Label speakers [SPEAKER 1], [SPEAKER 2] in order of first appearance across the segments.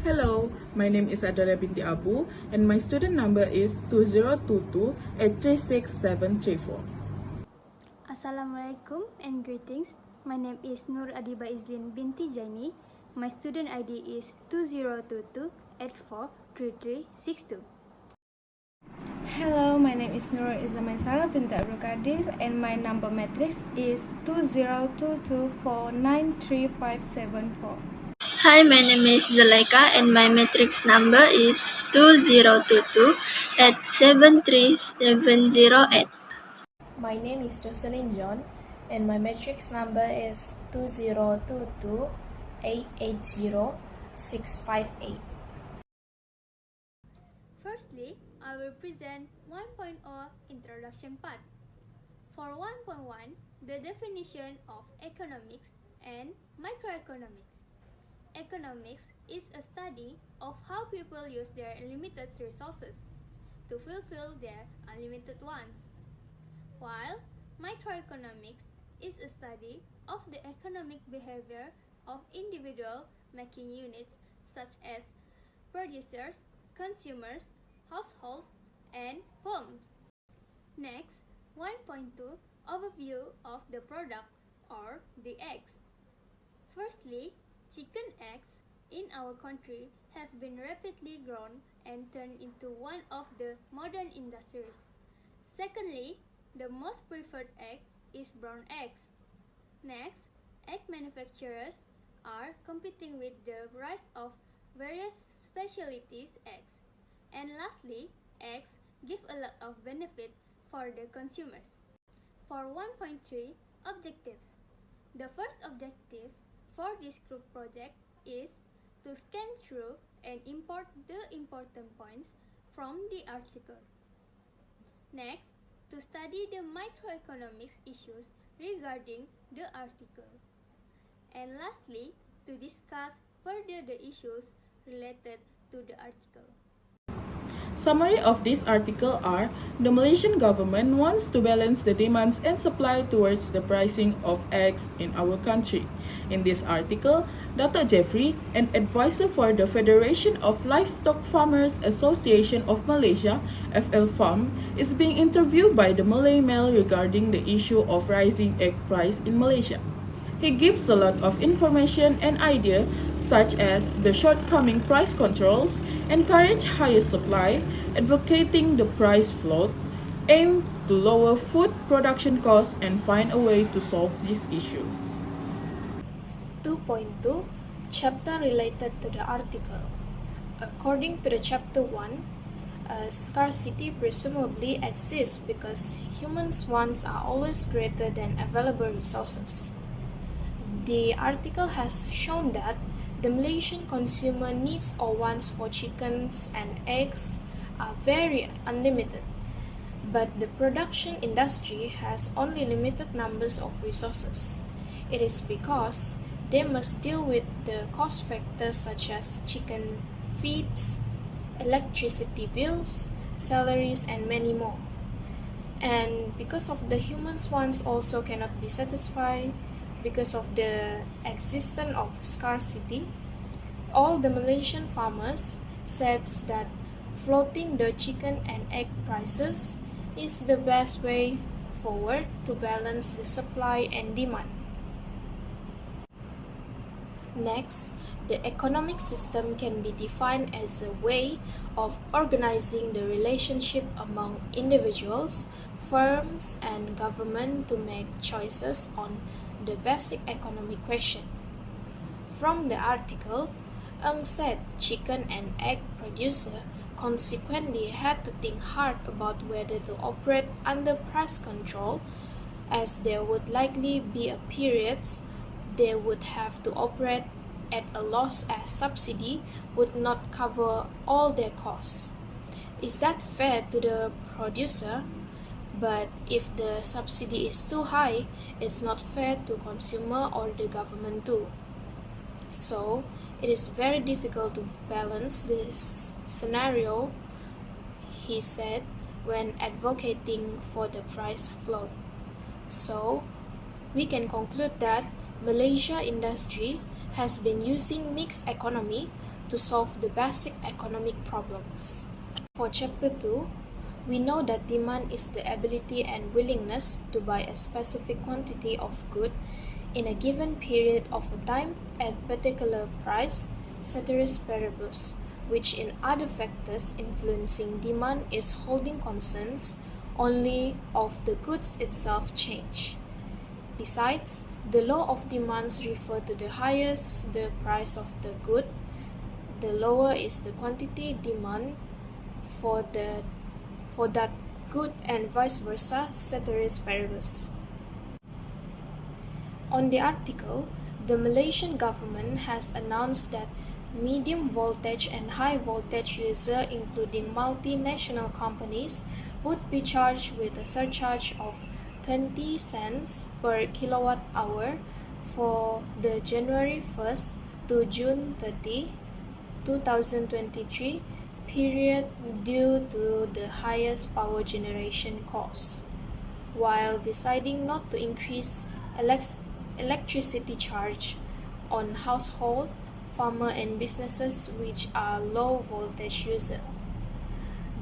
[SPEAKER 1] Hello, my name is Adara binti Abu and my student number is 2022-836734.
[SPEAKER 2] Assalamualaikum and greetings. My name is Nur Adiba Izlin binti Jaini. My student ID is 2022-843362.
[SPEAKER 3] Hello, my name is Nur Izaman Sarah binti Abdul Qadir and my number matrix is 2022493574.
[SPEAKER 4] Hi, my name is Zulaika and my matrix number is 2022 at 73708.
[SPEAKER 5] My name is Jocelyn John and my matrix number is 2022-880-658.
[SPEAKER 2] Firstly, I will present 1.0 introduction part. For 1.1, the definition of economics and microeconomics. Economics is a study of how people use their limited resources to fulfill their unlimited wants, while microeconomics is a study of the economic behavior of individual making units such as producers, consumers, households, and firms. Next, 1.2 overview of the product or the eggs. Firstly, chicken eggs in our country have been rapidly grown and turned into one of the modern industries. Secondly, the most preferred egg is brown eggs. Next, egg manufacturers are competing with the rise of various specialties eggs. And lastly, eggs give a lot of benefit for the consumers. For 1.3 objectives, the first objective for this group project is to scan through and import the important points from the article. Next, to study the microeconomics issues regarding the article. And lastly, to discuss further the issues related to the article.
[SPEAKER 1] Summary of this article are: the Malaysian government wants to balance the demands and supply towards the pricing of eggs in our country. In this article, Dr. Jeffrey, an advisor for the Federation of Livestock Farmers Association of Malaysia, FLFARM, is being interviewed by the Malay Mail regarding the issue of rising egg price in Malaysia. He gives a lot of information and ideas such as the shortcoming price controls, encourage higher supply, advocating the price floor, aim to lower food production costs and find a way to solve these issues.
[SPEAKER 5] 2.2 Chapter related to the article. According to the chapter 1, scarcity presumably exists because humans' wants are always greater than available resources. The article has shown that the Malaysian consumer needs or wants for chickens and eggs are very unlimited, but the production industry has only limited numbers of resources. It is because they must deal with the cost factors such as chicken feeds, electricity bills, salaries, and many more. And because of the humans' wants also cannot be satisfied, because of the existence of scarcity, all the Malaysian farmers said that floating the chicken and egg prices is the best way forward to balance the supply and demand. Next, the economic system can be defined as a way of organizing the relationship among individuals, firms, and government to make choices on the basic economic question. From the article, Ng said chicken and egg producer consequently had to think hard about whether to operate under price control, as there would likely be a periods they would have to operate at a loss as subsidy would not cover all their costs. Is that fair to the producer? But if the subsidy is too high, it's not fair to consumer or the government too. So, it is very difficult to balance this scenario, he said when advocating for the price floor. So, we can conclude that Malaysia industry has been using mixed economy to solve the basic economic problems. For Chapter 2, we know that demand is the ability and willingness to buy a specific quantity of good in a given period of time at particular price, ceteris paribus, which in other factors influencing demand is holding constants only of the goods itself change. Besides, the law of demands refer to the higher the price of the good, the lower is the quantity demand for that good and vice versa, ceteris paribus. On the article, the Malaysian government has announced that medium voltage and high voltage users, including multinational companies, would be charged with a surcharge of 20 cents per kilowatt hour for the January 1st to June 30, 2023 period due to the highest power generation costs, while deciding not to increase electricity charge on household, farmer and businesses which are low voltage users.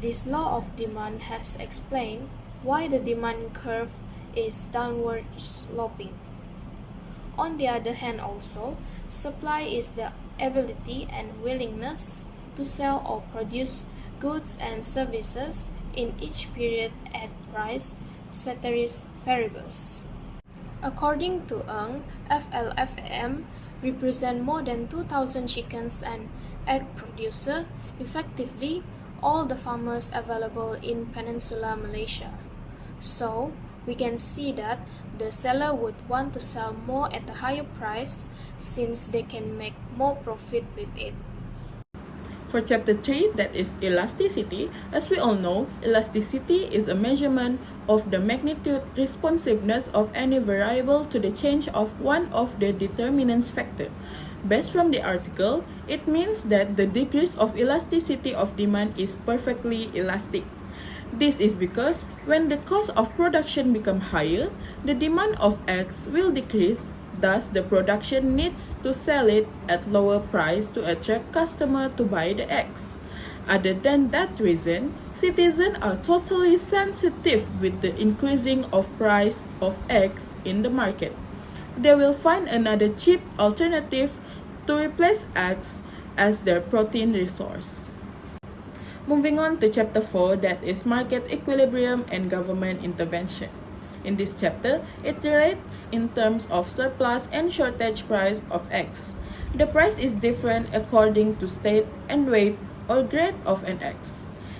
[SPEAKER 5] This law of demand has explained why the demand curve is downward sloping. On the other hand also, supply is the ability and willingness to sell or produce goods and services in each period at price, ceteris paribus. According to Ng, FLFM represent more than 2,000 chickens and egg producers, effectively all the farmers available in Peninsular Malaysia. So, we can see that the seller would want to sell more at a higher price since they can make more profit with it.
[SPEAKER 1] For Chapter 3, that is elasticity, as we all know, elasticity is a measurement of the magnitude responsiveness of any variable to the change of one of the determinants factor. Based from the article, it means that the decrease of elasticity of demand is perfectly elastic. This is because when the cost of production becomes higher, the demand of X will decrease. Thus, the production needs to sell it at lower price to attract customer to buy the eggs. Other than that reason, citizens are totally sensitive with the increasing of price of eggs in the market. They will find another cheap alternative to replace eggs as their protein resource. Moving on to Chapter 4, that is market equilibrium and government intervention. In this chapter, it relates in terms of surplus and shortage price of eggs. The price is different according to state and weight or grade of an egg.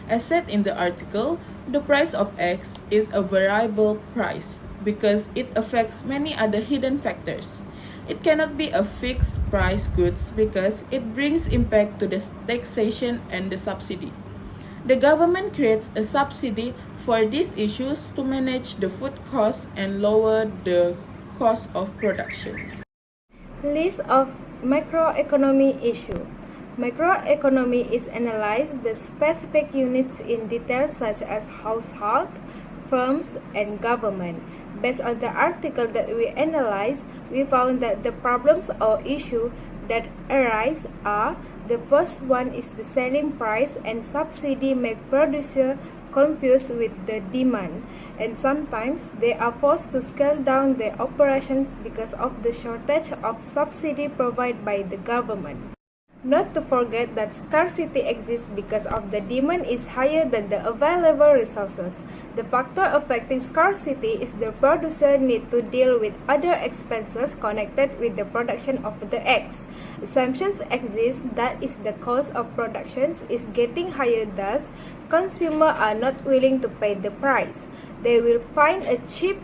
[SPEAKER 1] As said in the article, the price of eggs is a variable price because it affects many other hidden factors. It cannot be a fixed price goods because it brings impact to the taxation and the subsidy. The government creates a subsidy for these issues to manage the food costs and lower the cost of production.
[SPEAKER 3] List of macroeconomy issue. Macroeconomy is analyzed the specific units in detail such as household, firms, and government. Based on the article that we analyzed, we found that the problems or issues that arise are: the first one is the selling price and subsidy make producer confused with the demand, and sometimes they are forced to scale down their operations because of the shortage of subsidy provided by the government. Not to forget that scarcity exists because of the demand is higher than the available resources. The factor affecting scarcity is the producer need to deal with other expenses connected with the production of the eggs. Assumptions exist that is the cost of production is getting higher, thus consumers are not willing to pay the price. They will find a cheap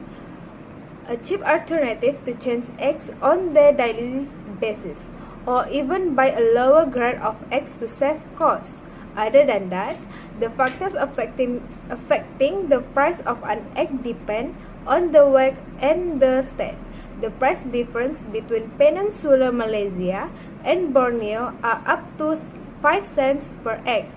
[SPEAKER 3] alternative to change eggs on their daily basis, or even buy a lower grade of eggs to save costs. Other than that, the factors affecting the price of an egg depend on the weight and the state. The price difference between Peninsular Malaysia and Borneo are up to 5 cents per egg,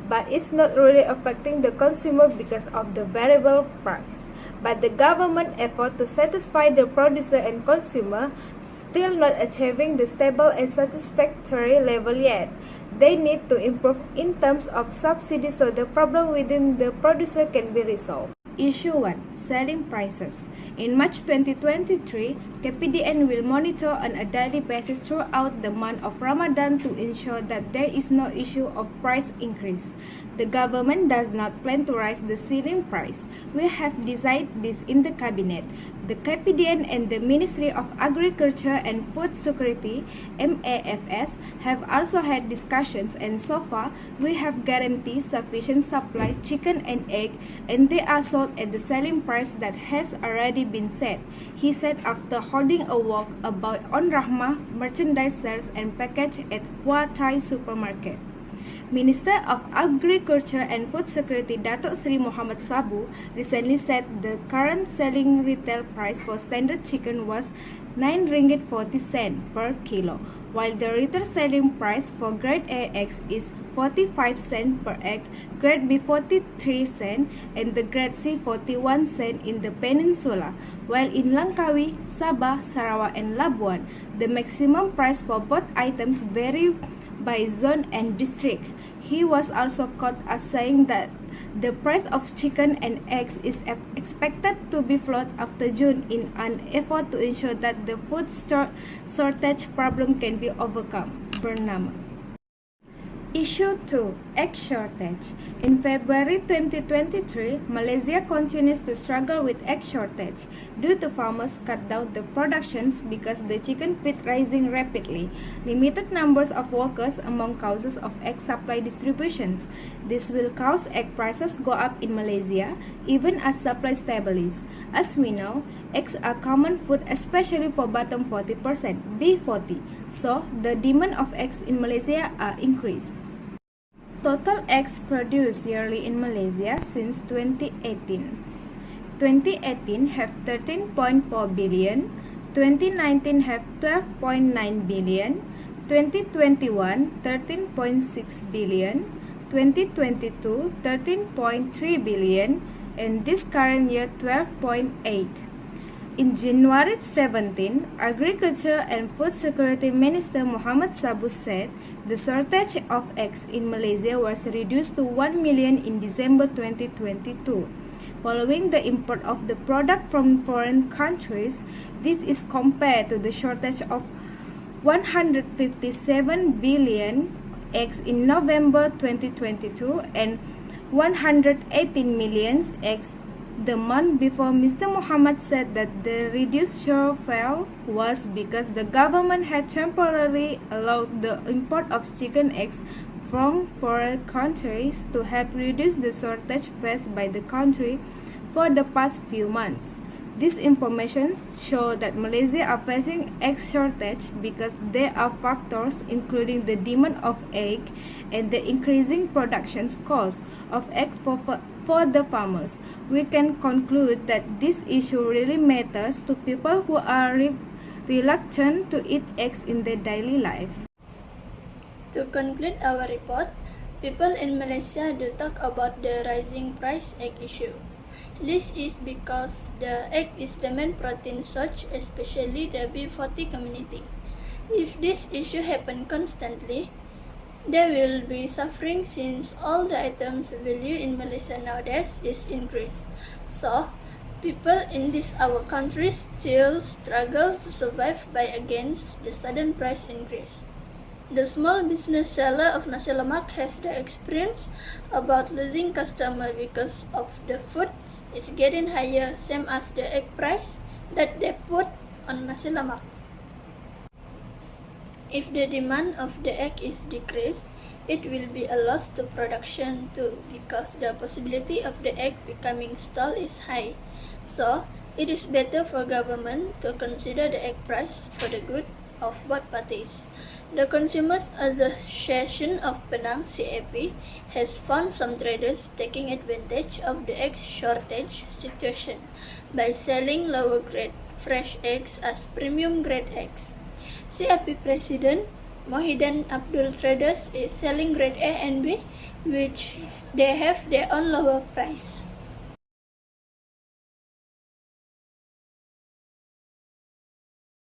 [SPEAKER 3] but it's not really affecting the consumer because of the variable price. But the government effort to satisfy the producer and consumer still not achieving the stable and satisfactory level yet. they need to improve in terms of subsidies so the problem within the producer can be resolved. Issue 1. Selling prices. In March 2023, KPDN will monitor on a daily basis throughout the month of Ramadan to ensure that there is no issue of price increase. The government does not plan to raise the ceiling price. We have decided this in the cabinet. The KPDN and the Ministry of Agriculture and Food Security (MAFS) have also had discussions, and so far we have guaranteed sufficient supply chicken and egg, and they are sold at the selling price that has already been set, he said after holding a walk about on Rahmah merchandise sales and package at Hua Thai supermarket. Minister of Agriculture and Food Security Datuk Seri Muhammad Sabu recently said the current selling retail price for standard chicken was RM9.40 per kilo, while the retail selling price for grade A eggs is 45 cents per egg, grade B 43 cents, and the grade C 41 cents in the peninsula, while in Langkawi, Sabah, Sarawak, and Labuan, the maximum price for both items vary by zone and district. He was also caught as saying that the price of chicken and eggs is expected to be flat after June in an effort to ensure that the food shortage problem can be overcome. Bernama. Issue 2. Egg shortage. In February 2023, Malaysia continues to struggle with egg shortage due to farmers cut down the productions because the chicken feed rising rapidly. Limited numbers of workers among causes of egg supply distributions. This will cause egg prices go up in Malaysia even as supply stabilizes. As we know, eggs are common food especially for bottom 40%, B40, so the demand of eggs in Malaysia are increased. Total eggs produced yearly in Malaysia since 2018. 2018 have 13.4 billion, 2019 have 12.9 billion, 2021 13.6 billion, 2022 13.3 billion, and this current year 12.8. In January 17, Agriculture and Food Security Minister Muhammad Sabu said the shortage of eggs in Malaysia was reduced to 1 million in December 2022. Following the import of the product from foreign countries, this is compared to the shortage of 157 billion eggs in November 2022 and 118 million eggs the month before. Mr. Muhammad said that the reduced shortfall was because the government had temporarily allowed the import of chicken eggs from foreign countries to help reduce the shortage faced by the country for the past few months. These information show that Malaysia are facing egg shortage because there are factors including the demand of egg and the increasing production cost of egg for the farmers. We can conclude that this issue really matters to people who are reluctant to eat eggs in their daily life.
[SPEAKER 4] To conclude our report, people in Malaysia do talk about the rising price egg issue. This is because the egg is the main protein source, especially the B40 community. If this issue happens constantly, they will be suffering since all the items value in Malaysia nowadays is increased. So, people in this our country still struggle to survive by against the sudden price increase. The small business seller of nasi lemak has the experience about losing customer because of the food is getting higher, same as the egg price that they put on nasi lemak. If the demand of the egg is decreased, it will be a loss to production too, because the possibility of the egg becoming stale is high. So, it is better for government to consider the egg price for the good of both parties. The Consumers Association of Penang (CAP) has found some traders taking advantage of the egg shortage situation by selling lower grade fresh eggs as premium grade eggs. CAP President Mohidan Abdul Traders is selling grade A and B, which they have their own lower price.